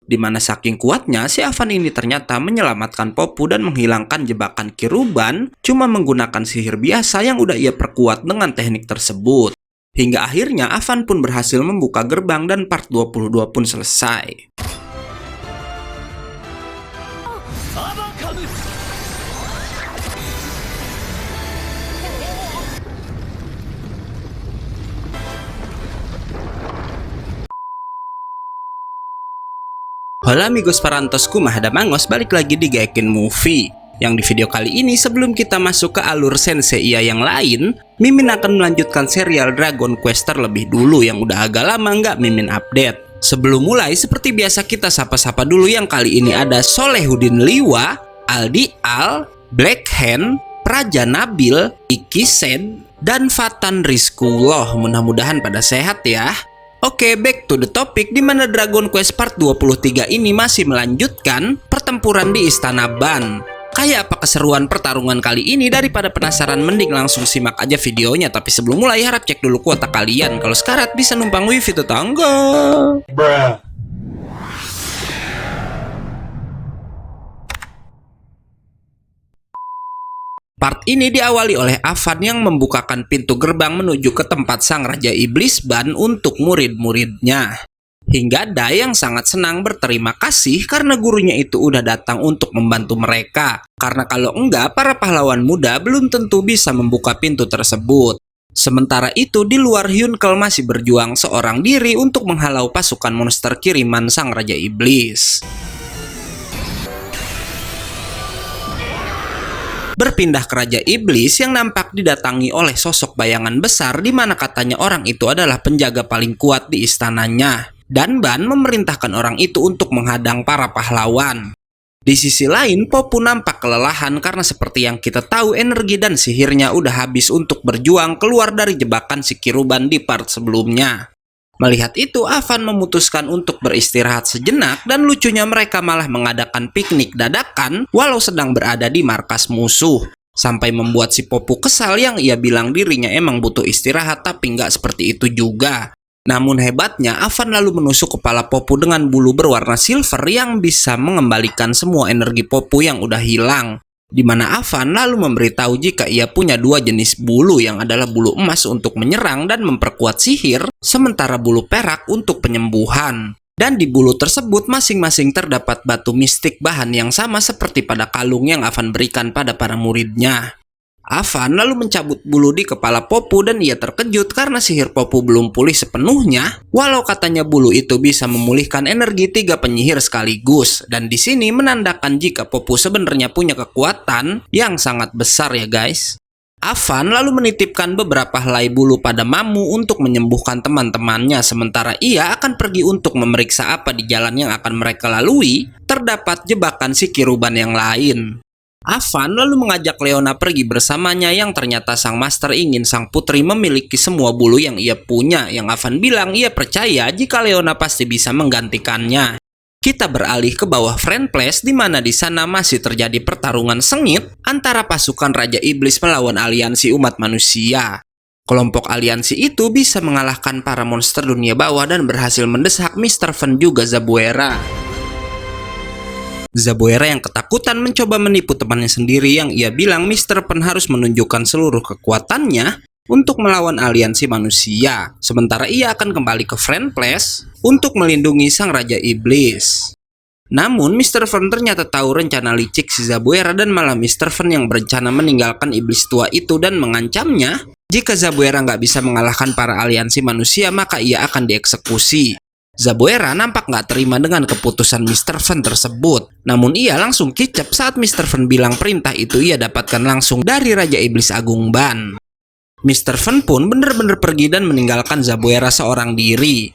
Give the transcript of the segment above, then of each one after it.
Di mana saking kuatnya, si Avan ini ternyata menyelamatkan Popu dan menghilangkan jebakan Kiruban cuma menggunakan sihir biasa yang udah ia perkuat dengan teknik tersebut. Hingga akhirnya Avan pun berhasil membuka gerbang dan part 22 pun selesai. Hola amigos parantosku, Mahadamangos, balik lagi di Gaiken Movie. Yang di video kali ini, sebelum kita masuk ke alur Senseiya yang lain, Mimin akan melanjutkan serial Dragon Quest terlebih dulu yang udah agak lama nggak Mimin update. Sebelum mulai, seperti biasa kita sapa-sapa dulu yang kali ini ada Solehudin Liwa, Aldi Al, Black Hand, Praja Nabil, Iki Sen, dan Fatan Rizkullah. Mudah-mudahan pada sehat ya. Oke, back to the topic, di mana Dragon Quest Part 23 ini masih melanjutkan pertempuran di Istana Ban. Kayak apa keseruan pertarungan kali ini? Daripada penasaran, mending langsung simak aja videonya. Tapi sebelum mulai, harap cek dulu kuota kalian. Kalau sekarat bisa numpang wifi tetangga. Bruh. Part ini diawali oleh Avan yang membukakan pintu gerbang menuju ke tempat sang Raja Iblis Ban untuk murid-muridnya. Hingga Dai yang sangat senang berterima kasih karena gurunya itu udah datang untuk membantu mereka. Karena kalau enggak, para pahlawan muda belum tentu bisa membuka pintu tersebut. Sementara itu, di luar Hyunkel masih berjuang seorang diri untuk menghalau pasukan monster kiriman sang Raja Iblis. Berpindah ke Raja Iblis yang nampak didatangi oleh sosok bayangan besar di mana katanya orang itu adalah penjaga paling kuat di istananya. Dan Ban memerintahkan orang itu untuk menghadang para pahlawan. Di sisi lain, Popu nampak kelelahan karena seperti yang kita tahu energi dan sihirnya udah habis untuk berjuang keluar dari jebakan si Kiruban di part sebelumnya. Melihat itu, Avan memutuskan untuk beristirahat sejenak dan lucunya mereka malah mengadakan piknik dadakan walau sedang berada di markas musuh. Sampai membuat si Popu kesal yang ia bilang dirinya emang butuh istirahat tapi nggak seperti itu juga. Namun hebatnya, Avan lalu menusuk kepala Popu dengan bulu berwarna silver yang bisa mengembalikan semua energi Popu yang udah hilang. Di mana Avan lalu memberitahu jika ia punya dua jenis bulu yang adalah bulu emas untuk menyerang dan memperkuat sihir, sementara bulu perak untuk penyembuhan. Dan di bulu tersebut masing-masing terdapat batu mistik bahan yang sama seperti pada kalung yang Avan berikan pada para muridnya. Avan lalu mencabut bulu di kepala Popu dan ia terkejut karena sihir Popu belum pulih sepenuhnya, walau katanya bulu itu bisa memulihkan energi 3 penyihir sekaligus. Dan di sini menandakan jika Popu sebenarnya punya kekuatan yang sangat besar ya guys. Avan lalu menitipkan beberapa helai bulu pada Mamu untuk menyembuhkan teman-temannya, sementara ia akan pergi untuk memeriksa apa di jalan yang akan mereka lalui terdapat jebakan si Kiruban yang lain. Avan lalu mengajak Leona pergi bersamanya yang ternyata sang master ingin sang putri memiliki semua bulu yang ia punya, yang Avan bilang ia percaya jika Leona pasti bisa menggantikannya. Kita beralih ke bawah Friend Place di mana di sana masih terjadi pertarungan sengit antara pasukan Raja Iblis melawan aliansi umat manusia. Kelompok aliansi itu bisa mengalahkan para monster dunia bawah dan berhasil mendesak Mr. Fen juga Zabuera. Zabuera yang ketakutan mencoba menipu temannya sendiri yang ia bilang Mr. Pen harus menunjukkan seluruh kekuatannya untuk melawan aliansi manusia. Sementara ia akan kembali ke Friend Place untuk melindungi sang Raja Iblis. Namun Mr. Fen ternyata tahu rencana licik si Zabuera dan malah Mr. Fen yang berencana meninggalkan iblis tua itu dan mengancamnya jika Zabuera nggak bisa mengalahkan para aliansi manusia maka ia akan dieksekusi. Zabuera nampak nggak terima dengan keputusan Mr. Fen tersebut. Namun ia langsung kicap saat Mr. Fen bilang perintah itu ia dapatkan langsung dari Raja Iblis Agung Ban. Mr. Fen pun benar-benar pergi dan meninggalkan Zabuera seorang diri.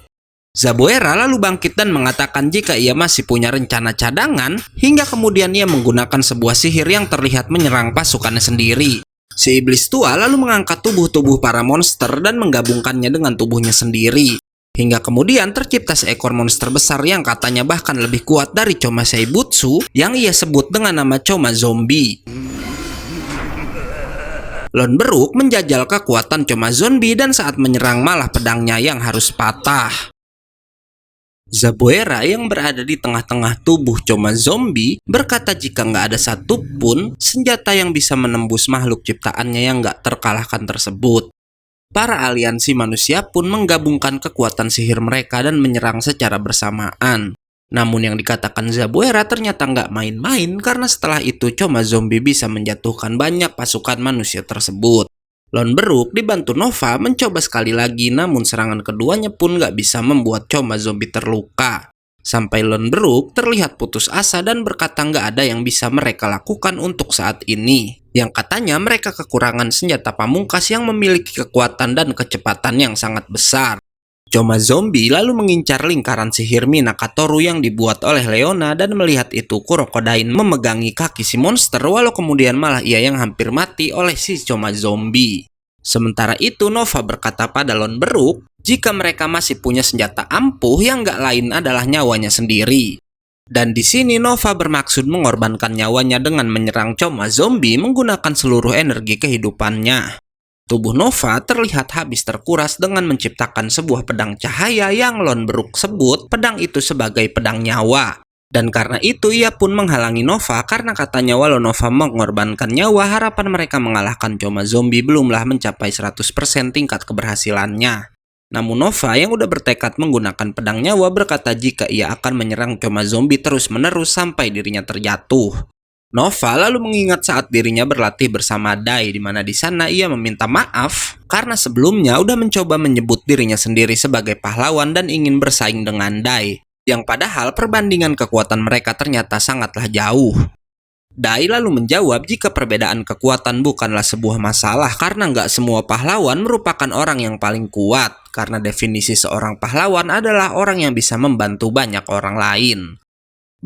Zabuera lalu bangkit dan mengatakan jika ia masih punya rencana cadangan, hingga kemudian ia menggunakan sebuah sihir yang terlihat menyerang pasukannya sendiri. Si iblis tua lalu mengangkat tubuh-tubuh para monster dan menggabungkannya dengan tubuhnya sendiri. Hingga kemudian tercipta seekor monster besar yang katanya bahkan lebih kuat dari Choma Seibutsu yang ia sebut dengan nama Choma Zombie. Lon Beruk menjajal kekuatan Choma Zombie dan saat menyerang malah pedangnya yang harus patah. Zabuera yang berada di tengah-tengah tubuh Choma Zombie berkata jika nggak ada satupun senjata yang bisa menembus makhluk ciptaannya yang nggak terkalahkan tersebut. Para aliansi manusia pun menggabungkan kekuatan sihir mereka dan menyerang secara bersamaan. Namun yang dikatakan Zabuera ternyata nggak main-main karena setelah itu Choma Zombie bisa menjatuhkan banyak pasukan manusia tersebut. Lone Beruk dibantu Nova mencoba sekali lagi namun serangan keduanya pun nggak bisa membuat Choma Zombie terluka. Sampai Lone Beruk terlihat putus asa dan berkata nggak ada yang bisa mereka lakukan untuk saat ini. Yang katanya mereka kekurangan senjata pamungkas yang memiliki kekuatan dan kecepatan yang sangat besar. Choma Zombie lalu mengincar lingkaran sihir Minakatoru yang dibuat oleh Leona dan melihat itu Kurokodain memegangi kaki si monster walau kemudian malah ia yang hampir mati oleh si Choma Zombie. Sementara itu Nova berkata pada Lone Beruk jika mereka masih punya senjata ampuh yang gak lain adalah nyawanya sendiri. Dan di sini Nova bermaksud mengorbankan nyawanya dengan menyerang Choma Zombie menggunakan seluruh energi kehidupannya. Tubuh Nova terlihat habis terkuras dengan menciptakan sebuah pedang cahaya yang Lone Beruk sebut pedang itu sebagai pedang nyawa. Dan karena itu ia pun menghalangi Nova karena katanya walau Nova mengorbankan nyawa harapan mereka mengalahkan Choma Zombie belumlah mencapai 100% tingkat keberhasilannya. Namun Nova yang udah bertekad menggunakan pedang nyawa berkata jika ia akan menyerang Choma Zombie terus-menerus sampai dirinya terjatuh. Nova lalu mengingat saat dirinya berlatih bersama Dai di mana di sana ia meminta maaf karena sebelumnya udah mencoba menyebut dirinya sendiri sebagai pahlawan dan ingin bersaing dengan Dai. Yang padahal perbandingan kekuatan mereka ternyata sangatlah jauh. Dai lalu menjawab jika perbedaan kekuatan bukanlah sebuah masalah karena nggak semua pahlawan merupakan orang yang paling kuat. Karena definisi seorang pahlawan adalah orang yang bisa membantu banyak orang lain.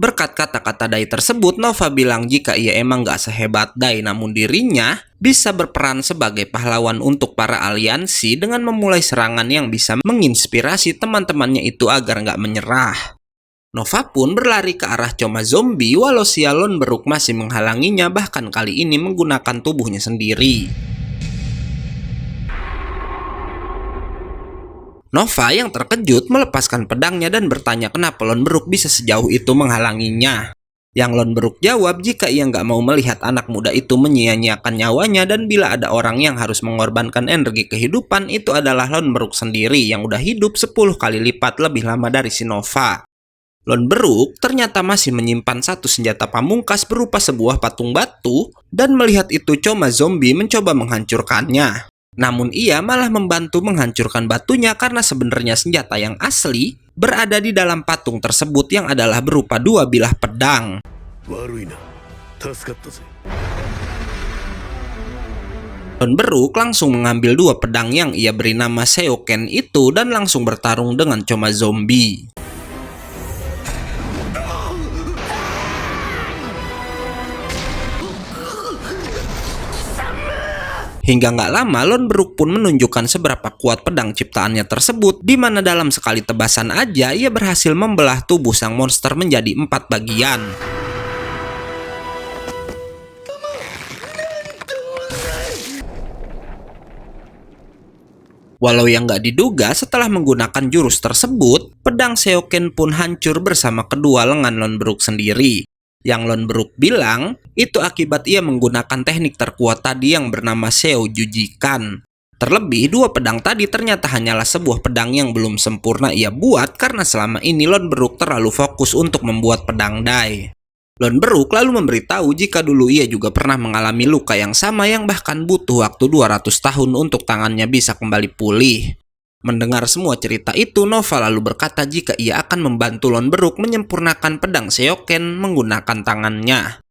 Berkat kata-kata Dai tersebut, Nova bilang jika ia emang gak sehebat Dai namun dirinya bisa berperan sebagai pahlawan untuk para aliansi dengan memulai serangan yang bisa menginspirasi teman-temannya itu agar gak menyerah. Nova pun berlari ke arah Choma Zombie walau si Lone Beruk masih menghalanginya bahkan kali ini menggunakan tubuhnya sendiri. Nova yang terkejut melepaskan pedangnya dan bertanya kenapa Lone Beruk bisa sejauh itu menghalanginya. Yang Lone Beruk jawab jika ia nggak mau melihat anak muda itu menyia-nyiakan nyawanya dan bila ada orang yang harus mengorbankan energi kehidupan itu adalah Lone Beruk sendiri yang udah hidup 10 kali lipat lebih lama dari si Nova. Lone Beruk ternyata masih menyimpan satu senjata pamungkas berupa sebuah patung batu dan melihat itu Choma Zombie mencoba menghancurkannya. Namun ia malah membantu menghancurkan batunya karena sebenarnya senjata yang asli berada di dalam patung tersebut yang adalah berupa dua bilah pedang. Lone Beruk langsung mengambil dua pedang yang ia beri nama Seoken itu dan langsung bertarung dengan Choma Zombie. Hingga nggak lama, Lone Beruk pun menunjukkan seberapa kuat pedang ciptaannya tersebut, di mana dalam sekali tebasan aja ia berhasil membelah tubuh sang monster menjadi 4 bagian. Walau yang nggak diduga, setelah menggunakan jurus tersebut, pedang Seoken pun hancur bersama kedua lengan Lone Beruk sendiri. Yang Lone Beruk bilang, itu akibat ia menggunakan teknik terkuat tadi yang bernama Seo Jujikan. Terlebih, dua pedang tadi ternyata hanyalah sebuah pedang yang belum sempurna ia buat karena selama ini Lone Beruk terlalu fokus untuk membuat pedang Dai. Lone Beruk lalu memberitahu jika dulu ia juga pernah mengalami luka yang sama yang bahkan butuh waktu 200 tahun untuk tangannya bisa kembali pulih. Mendengar semua cerita itu, Nova lalu berkata jika ia akan membantu Lone Beruk menyempurnakan pedang Seoken menggunakan tangannya.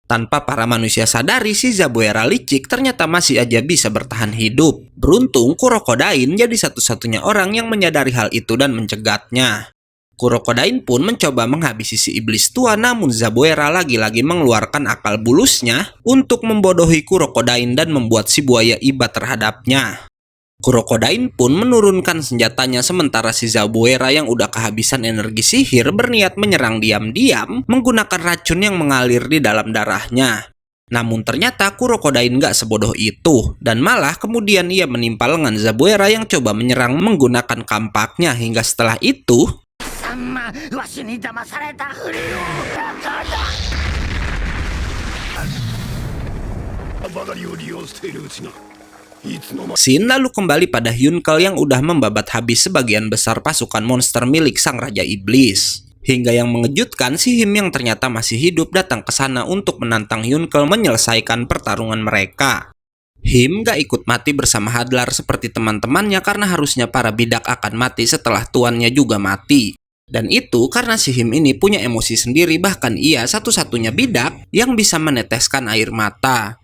Tanpa para manusia sadari, si Zabuera licik ternyata masih aja bisa bertahan hidup. Beruntung Kurokodain jadi satu-satunya orang yang menyadari hal itu dan mencegatnya. Kurokodain pun mencoba menghabisi si iblis tua namun Zabuera lagi-lagi mengeluarkan akal bulusnya untuk membodohi Kurokodain dan membuat si buaya iba terhadapnya. Kurokodain pun menurunkan senjatanya sementara si Zabuera yang udah kehabisan energi sihir berniat menyerang diam-diam menggunakan racun yang mengalir di dalam darahnya. Namun ternyata Kurokodain gak sebodoh itu dan malah kemudian ia menimpa lengan Zabuera yang coba menyerang menggunakan kampaknya hingga setelah itu Shin lalu kembali pada Hyunkal yang udah membabat habis sebagian besar pasukan monster milik sang Raja Iblis. Hingga yang mengejutkan, si Him yang ternyata masih hidup datang ke sana untuk menantang Hyunkal menyelesaikan pertarungan mereka. Him gak ikut mati bersama Hadlar seperti teman-temannya karena harusnya para bidak akan mati setelah tuannya juga mati. Dan itu karena si Him ini punya emosi sendiri, bahkan ia satu-satunya bidak yang bisa meneteskan air mata.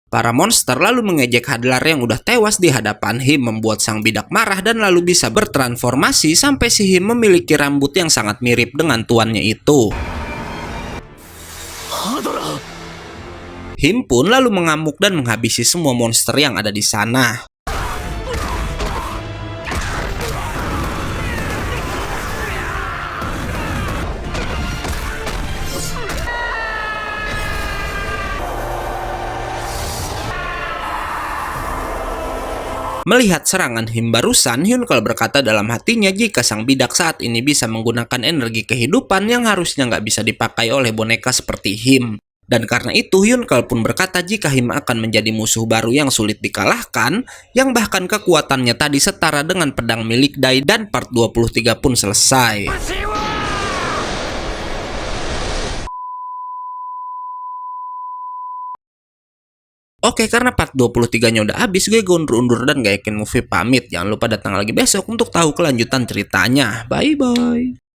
Para monster lalu mengejek Hadlar yang udah tewas di hadapan Him, membuat sang bidak marah dan lalu bisa bertransformasi sampai si Him memiliki rambut yang sangat mirip dengan tuannya itu. Him pun lalu mengamuk dan menghabisi semua monster yang ada di sana. Melihat serangan Him barusan, Hyunkal berkata dalam hatinya jika sang bidak saat ini bisa menggunakan energi kehidupan yang harusnya nggak bisa dipakai oleh boneka seperti Him. Dan karena itu Hyunkal pun berkata jika Him akan menjadi musuh baru yang sulit dikalahkan, yang bahkan kekuatannya tadi setara dengan pedang milik Dai, dan part 23 pun selesai. Oke, karena part 23-nya udah habis, gue undur-undur dan gak yakin movie pamit. Jangan lupa datang lagi besok untuk tahu kelanjutan ceritanya. Bye-bye.